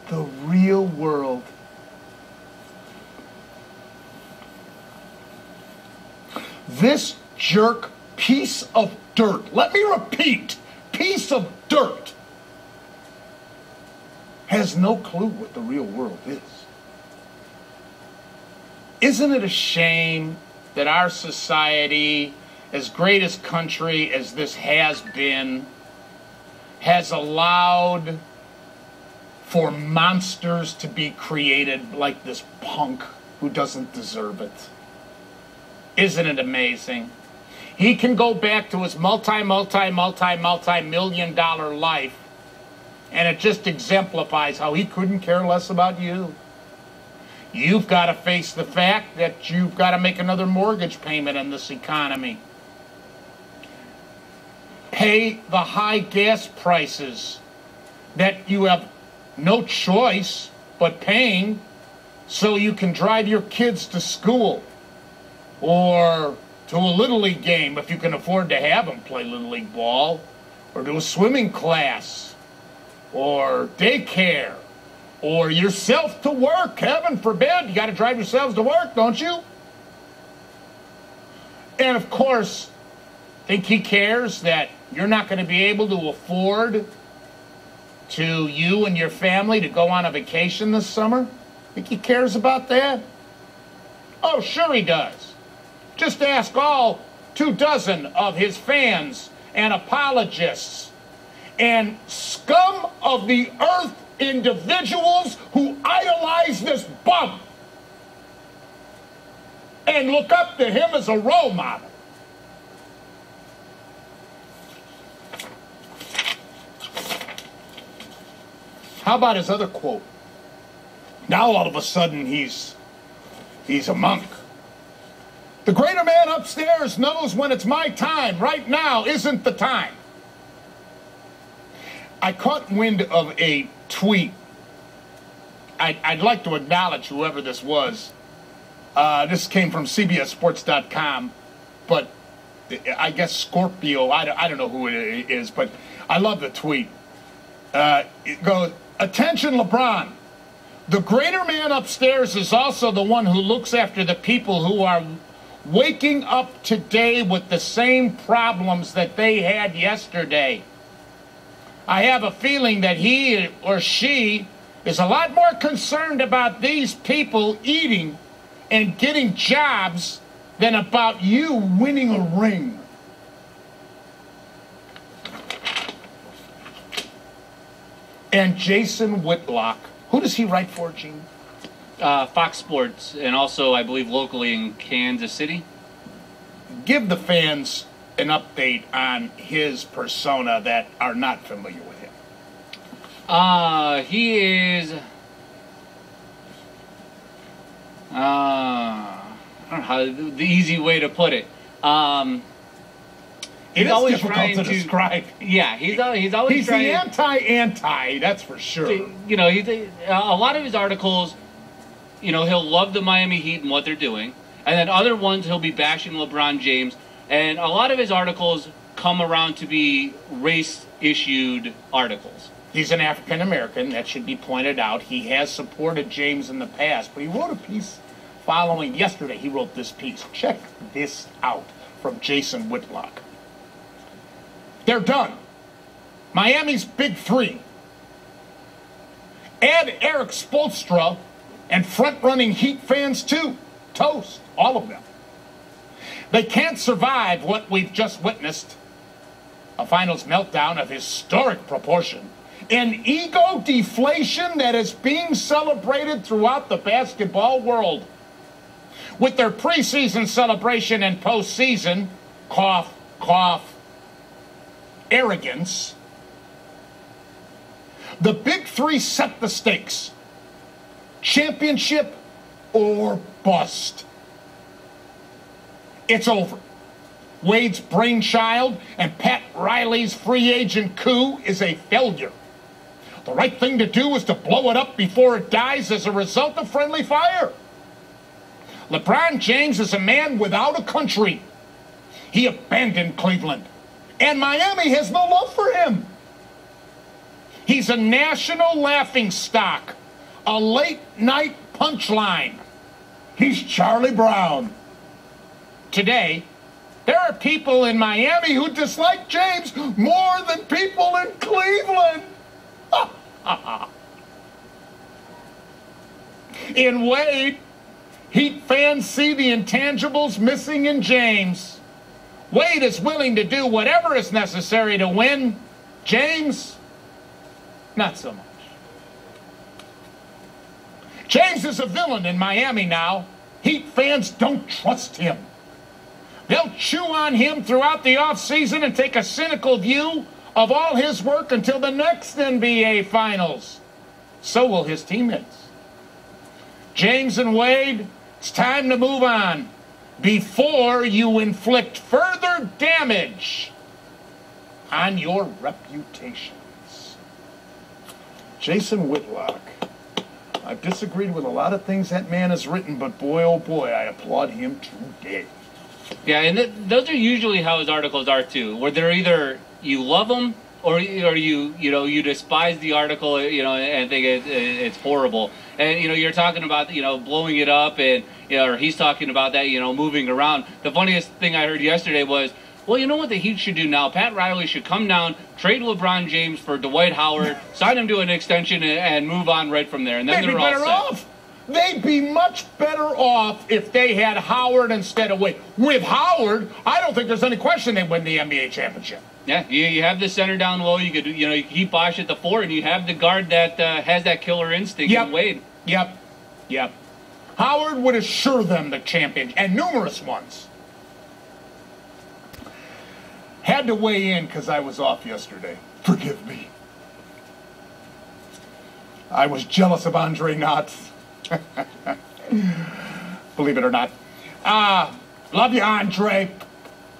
the real world. This jerk piece of dirt, let me repeat, piece of dirt, has no clue what the real world is. Isn't it a shame that our society, as great a country as this has been, has allowed for monsters to be created like this punk who doesn't deserve it? Isn't it amazing? He can go back to his multi-million dollar life, and it just exemplifies how he couldn't care less about you. You've got to face the fact that you've got to make another mortgage payment in this economy. Pay the high gas prices that you have no choice but paying so you can drive your kids to school or to a Little League game if you can afford to have them play Little League ball, or to a swimming class or daycare, or yourself to work. Heaven forbid, you got to drive yourselves to work, don't you? And of course, think he cares that you're not going to be able to afford to you and your family to go on a vacation this summer? Think he cares about that? Oh, sure he does. Just ask all 24 of his fans and apologists and scum of the earth individuals who idolize this bum and look up to him as a role model. How about his other quote? Now all of a sudden he's a monk. The greater man upstairs knows when it's my time. Right now isn't the time. I caught wind of a tweet. I'd like to acknowledge whoever this was. This came from CBSSports.com, but I guess Scorpio, I don't know who it is, but I love the tweet. It goes, "Attention, LeBron. The greater man upstairs is also the one who looks after the people who are waking up today with the same problems that they had yesterday. I have a feeling that he or she is a lot more concerned about these people eating and getting jobs than about you winning a ring." And Jason Whitlock, who does he write for, Gene? Fox Sports, and also, I believe, locally in Kansas City. Give the fans an update on his persona that are not familiar with him. He is... I don't know how the easy way to put it. It is always difficult to describe. Yeah, he's always he's trying. He's the anti, that's for sure. You know, a lot of his articles, you know, he'll love the Miami Heat and what they're doing, and then other ones he'll be bashing LeBron James, and a lot of his articles come around to be race-issued articles. He's an African American, that should be pointed out. He has supported James in the past, but he wrote a piece following yesterday. He wrote this piece. Check this out from Jason Whitlock. They're done. Miami's big three. Add Eric Spoelstra and front-running Heat fans too. Toast, all of them. They can't survive what we've just witnessed. A finals meltdown of historic proportion. An ego deflation that is being celebrated throughout the basketball world. With their preseason celebration and postseason, cough, cough, arrogance, the big three set the stakes. Championship or bust. It's over. Wade's brainchild and Pat Riley's free agent coup is a failure. The right thing to do is to blow it up before it dies as a result of friendly fire. LeBron James is a man without a country. He abandoned Cleveland. And Miami has no love for him. He's a national laughingstock a late-night punchline. He's Charlie Brown. Today, there are people in Miami who dislike James more than people in Cleveland. In Wade, Heat fans see the intangibles missing in James. Wade is willing to do whatever is necessary to win. James, not so much. James is a villain in Miami now. Heat fans don't trust him. They'll chew on him throughout the offseason and take a cynical view of all his work until the next NBA Finals. So will his teammates. James and Wade, it's time to move on before you inflict further damage on your reputations. Jason Whitlock. I've disagreed with a lot of things that man has written, but boy, oh boy, I applaud him today. Yeah, and those are usually how his articles are too, where they're either you love them or you despise the article, and think it's horrible. And you're talking about blowing it up, and or he's talking about that moving around. The funniest thing I heard yesterday was, well, you know what the Heat should do now? Pat Riley should come down, trade LeBron James for Dwight Howard, sign him to an extension, and move on right from there. And then they're all set. Off. They'd be much better off if they had Howard instead of Wade. With Howard, I don't think there's any question they win the NBA championship. Yeah, you have the center down low. You could you keep Bosh at the 4, and you have the guard that has that killer instinct in Wade. Yep. Howard would assure them the champion, and numerous ones. Had to weigh in because I was off yesterday. Forgive me. I was jealous of Andre Knott. Believe it or not. Love you, Andre.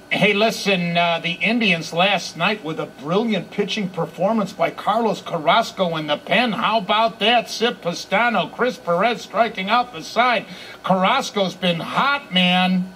Hey, listen, the Indians last night with a brilliant pitching performance by Carlos Carrasco in the pen. How about that? Sip Pastano, Chris Perez striking out the side. Carrasco's been hot, man.